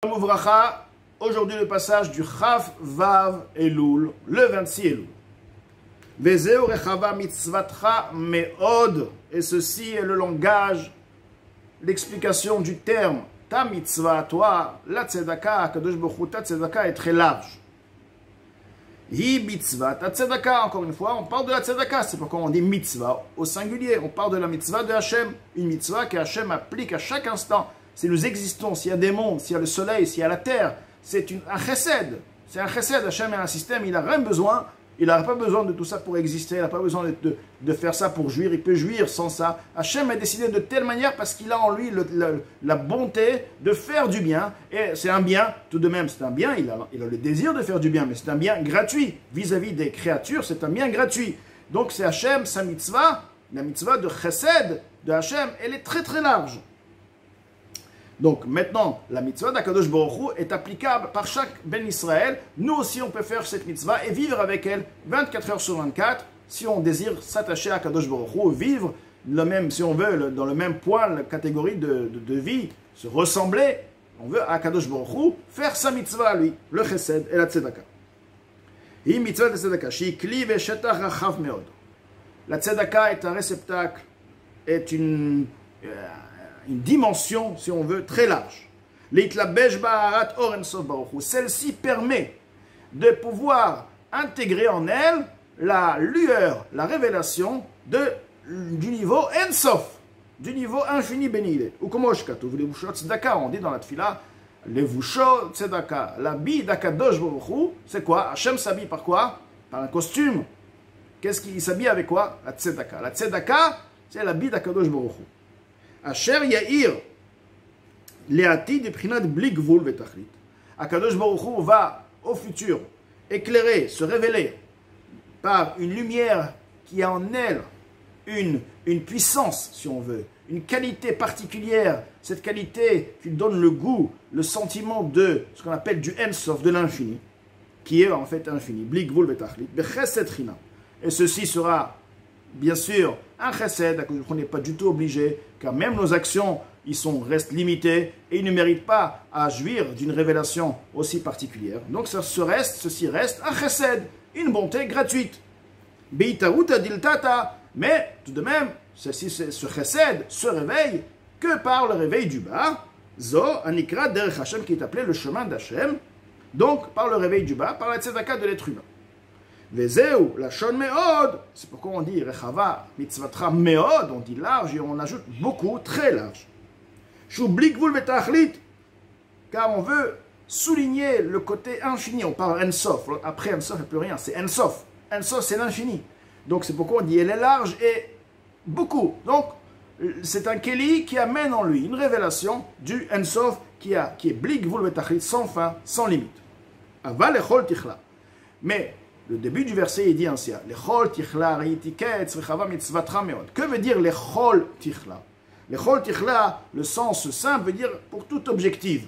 Mouvracha, aujourd'hui le passage du Chaf Vav Elul, le 26 Elul. Vezeu rechava mitzvatcha meod, et ceci est le langage, l'explication du terme. Ta mitzvah, toi, la tzedaka, Kadosh Baruch Hu, ta tzedaka est très large. Hi mitzvah, ta tzedaka, encore une fois, on parle de la tzedaka, c'est pourquoi on dit mitzvah au singulier, on parle de la mitzvah de Hachem, une mitzvah que Hachem applique à chaque instant. Si nous existons, s'il y a des mondes, s'il y a le soleil, s'il y a la terre, c'est un chesed. C'est un chesed. Hachem est un système, il n'a rien besoin. Il n'a pas besoin de tout ça pour exister. Il n'a pas besoin de faire ça pour jouir. Il peut jouir sans ça. Hachem a décidé de telle manière parce qu'il a en lui la bonté de faire du bien. Et c'est un bien, tout de même, c'est un bien. Il a le désir de faire du bien, mais c'est un bien gratuit. Vis-à-vis des créatures, c'est un bien gratuit. Donc c'est Hachem, sa mitzvah, la mitzvah de chesed de Hachem, elle est très très large. Donc maintenant, la mitzvah d'Akadosh Baruch Hu est applicable par chaque Ben Israël. Nous aussi, on peut faire cette mitzvah et vivre avec elle 24 heures sur 24, si on désire s'attacher à Akadosh Baruch Hu, vivre le même, si on veut, dans le même point, la catégorie de vie, se ressembler. On veut à Akadosh Baruch Hu faire sa mitzvah à lui, le chesed et la tzedaka. Hi mitzvah de tzedaka, shi kli veshetach rachav meod. La tzedaka est un réceptacle, est une dimension, si on veut, très large. Celle-ci permet de pouvoir intégrer en elle la lueur, la révélation du niveau Ensof, du niveau infini béni. Ou comme on dit dans la tfila, les vushot tzedaka, l'habit d'Akadosh Baruch Hu, c'est quoi? Hachem s'habille par quoi? Par un costume. Qu'est-ce qu'il s'habille avec quoi? La tzedaka. La tzedaka, c'est l'habit d'Akadosh Baruch Hu. Asher Yair, Leati de Prinat Blik Vul Vetachlit. Akadosh Baruch Hu va au futur éclairer, se révéler par une lumière qui a en elle une puissance, si on veut, une qualité particulière. Cette qualité qui donne le goût, le sentiment de ce qu'on appelle du Ensof, de l'infini, qui est en fait infini. Blik Vul Vetachlit. Bechesed China. Et ceci sera bien sûr un chesed, on n'est pas du tout obligé, car même nos actions, restent limitées et ils ne méritent pas à jouir d'une révélation aussi particulière. Donc ceci reste un chesed, une bonté gratuite. Beitaruta diltata, mais tout de même, ce chesed se réveille que par le réveil du bas. Zo anikra derech Hashem, qui est appelé le chemin d'Hachem, donc par le réveil du bas, par la tzedaka de l'être humain. Vezeu, la shon meod, c'est pourquoi on dit rechava mitzvatra meod, on dit large et on ajoute beaucoup, très large. Shu blik vul vetachlit, car on veut souligner le côté infini, on parle ensof, après ensof il n'y a plus rien, c'est ensof, ensof c'est l'infini. Donc c'est pourquoi on dit elle est large et beaucoup. Donc c'est un keli qui amène en lui une révélation du ensof qui est blik vul vetachlit, sans fin, sans limite. Aval echol tichla. Mais le début du verset, il dit ainsi, que veut dire l'echol tichla? L'echol tichla, le sens simple veut dire pour toute objective.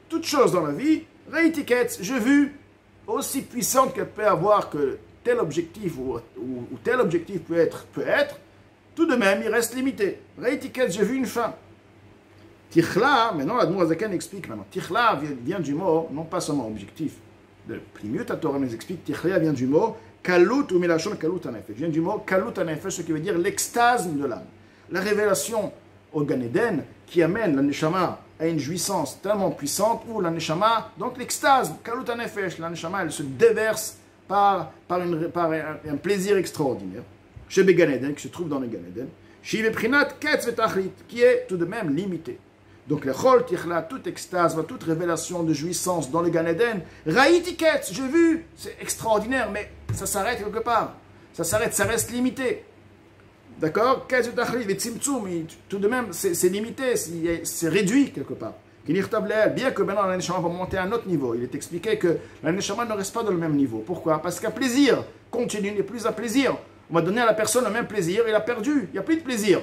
Toute chose dans la vie, reitiket, j'ai vu, aussi puissante qu'elle peut avoir que tel objectif ou tel objectif peut être, tout de même, il reste limité. Reitiket, j'ai vu une fin. Tichla, maintenant, Admor Azaken explique maintenant. Tichla vient du mot, non pas seulement objectif. Le Plimiut Torah nous explique, Tichla vient du mot kalut ou milachon kalut anefesh. Vient du mot kalut anefesh, ce qui veut dire l'extase de l'âme. La révélation au Gan Eden qui amène la neshama à une jouissance tellement puissante où la neshama, donc l'extase, kalut anefesh, la neshama, elle se déverse par un plaisir extraordinaire. Chez Gan Eden, qui se trouve dans le Gan Eden, chez Beprinat ketz vetachlit, qui est tout de même limité. Donc, le chol tichla, toute extase, toute révélation de jouissance dans le Gan Eden, raïtiket, j'ai vu, c'est extraordinaire, mais ça s'arrête quelque part. Ça s'arrête, ça reste limité. D'accord? Tout de même, c'est limité, c'est réduit quelque part. Bien que maintenant, la neshama va monter à un autre niveau. Il est expliqué que la neshama ne reste pas dans le même niveau. Pourquoi? Parce qu'un plaisir continu n'est plus un plaisir. On va donner à la personne le même plaisir, il a perdu, il n'y a plus de plaisir.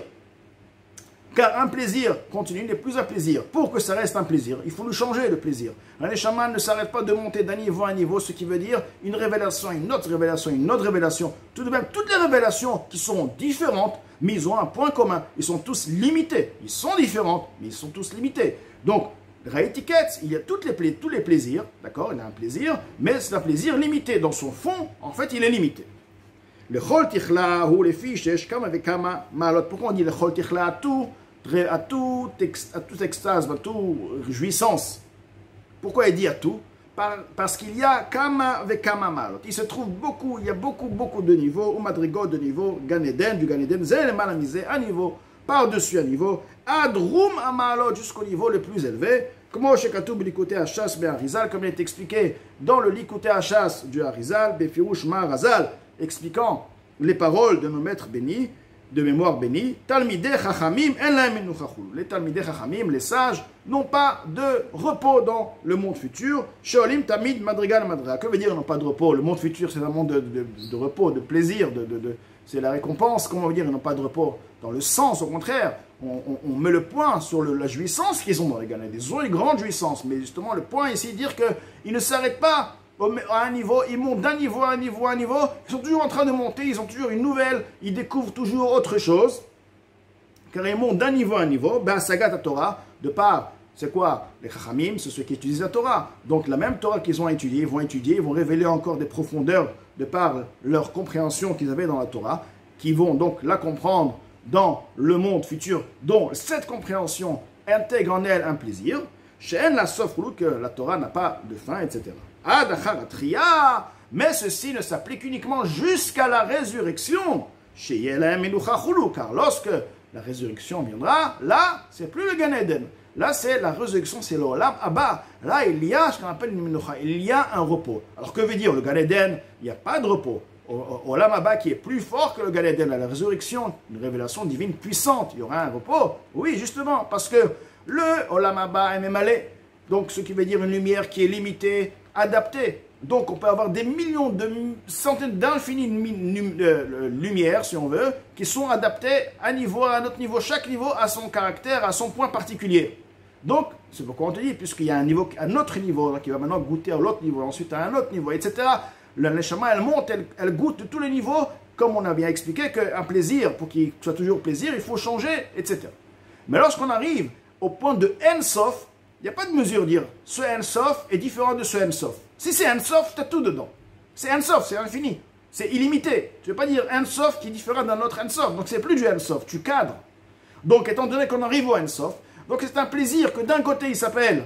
Car un plaisir continu n'est plus un plaisir. Pour que ça reste un plaisir, il faut le changer de plaisir. Un neshama ne s'arrête pas de monter d'un niveau à un niveau, ce qui veut dire une révélation, une autre révélation, une autre révélation. Tout de même, toutes les révélations qui sont différentes, mais ils ont un point commun. Ils sont tous limités. Ils sont différents, mais ils sont tous limités. Donc, Raïtiketz, il y a tous les plaisirs, d'accord, il a un plaisir, mais c'est un plaisir limité. Dans son fond, en fait, il est limité. Le chol tichla ou les fiches, comme avec kama malot. Pourquoi on dit le chol tichla à toute extase, à toute jouissance? Pourquoi il dit à tout? Parce qu'il y a kama avec kama malot. Il se trouve beaucoup, il y a beaucoup de niveaux, ou madrigot de niveau, Gan Eden, du Gan Eden, zel malamisé, un niveau, par-dessus un niveau, adrum amalot jusqu'au niveau le plus élevé. Comment Shekatou l'ikouté Hachas be Harizal, comme il est expliqué dans le l'ikouté Hachas du Harizal, Befirouch Maharazal, expliquant les paroles de nos maîtres bénis, de mémoire bénie, Talmidei Chachamim en lahem menuchachul. Les Talmidei Chachamim, les sages, n'ont pas de repos dans le monde futur. Sheolim Tamid Madrigal Madrigal. Que veut dire n'ont pas de repos? Le monde futur, c'est un monde de repos, de plaisir, c'est la récompense. Comment veut dire ils n'ont pas de repos? Dans le sens, au contraire, on met le point sur la jouissance qu'ils ont dans les Gan Eden. Ils ont une grande jouissance, mais justement, le point ici, dire qu'ils ne s'arrêtent pas à un niveau, ils montent d'un niveau à un niveau à un niveau, ils sont toujours en train de monter, ils ont toujours une nouvelle, ils découvrent toujours autre chose, car ils montent d'un niveau à un niveau. Ben, Sagat Torah, de part, c'est quoi? Les Chachamim, c'est ceux qui utilisent la Torah. Donc la même Torah qu'ils ont étudiée, ils vont révéler encore des profondeurs de par leur compréhension qu'ils avaient dans la Torah, qui vont donc la comprendre dans le monde futur, dont cette compréhension intègre en elle un plaisir, chez elle la sofrou, que la Torah n'a pas de fin, etc. Mais ceci ne s'applique uniquement jusqu'à la résurrection. Car lorsque la résurrection viendra, là, c'est plus le Gan Eden. Là, c'est la résurrection, c'est l'Olam Abba. Là, il y a ce qu'on appelle une Menucha. Il y a un repos. Alors, que veut dire le Gan Eden? Il n'y a pas de repos. Olam Abba qui est plus fort que le Gan Eden, à la résurrection, une révélation divine puissante. Il y aura un repos. Oui, justement, parce que le Olam Abba est même allé. Donc, ce qui veut dire une lumière qui est limitée, adaptée. Donc, on peut avoir des millions, centaines d'infinies lumières, si on veut, qui sont adaptées à un niveau, à un autre niveau. Chaque niveau a son caractère, a son point particulier. Donc, c'est pourquoi on te dit, puisqu'il y a un autre niveau, qui va maintenant goûter à l'autre niveau, ensuite à un autre niveau, etc. La Neshama, elle monte, elle goûte de tous les niveaux, comme on a bien expliqué qu'un plaisir, pour qu'il soit toujours plaisir, il faut changer, etc. Mais lorsqu'on arrive au point de En-Sof, il n'y a pas de mesure dire ce En-Sof est différent de ce En-Sof. Si c'est En-Sof, tu as tout dedans. C'est En-Sof, c'est infini. C'est illimité. Tu ne veux pas dire En-Sof qui est différent d'un autre En-Sof. Donc c'est plus du En-Sof, tu cadres. Donc étant donné qu'on arrive au En-Sof, donc c'est un plaisir que d'un côté il s'appelle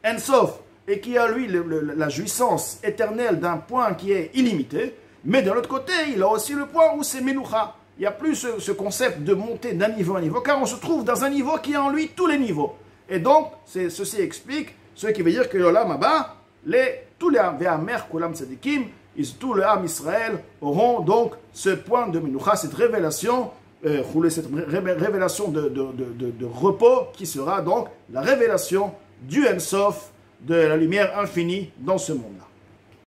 En-Sof et qui a lui la jouissance éternelle d'un point qui est illimité, mais de l'autre côté il a aussi le point où c'est Menucha. Il n'y a plus ce concept de monter d'un niveau à un niveau, car on se trouve dans un niveau qui a en lui tous les niveaux. Et donc, ceci explique ce qui veut dire que l'Olam Abba, tous les Ve'amer Kulam Tzadikim, tout le Ham Israël auront donc ce point de Menucha, cette révélation de repos qui sera donc la révélation du En-Sof, de la lumière infinie dans ce monde-là.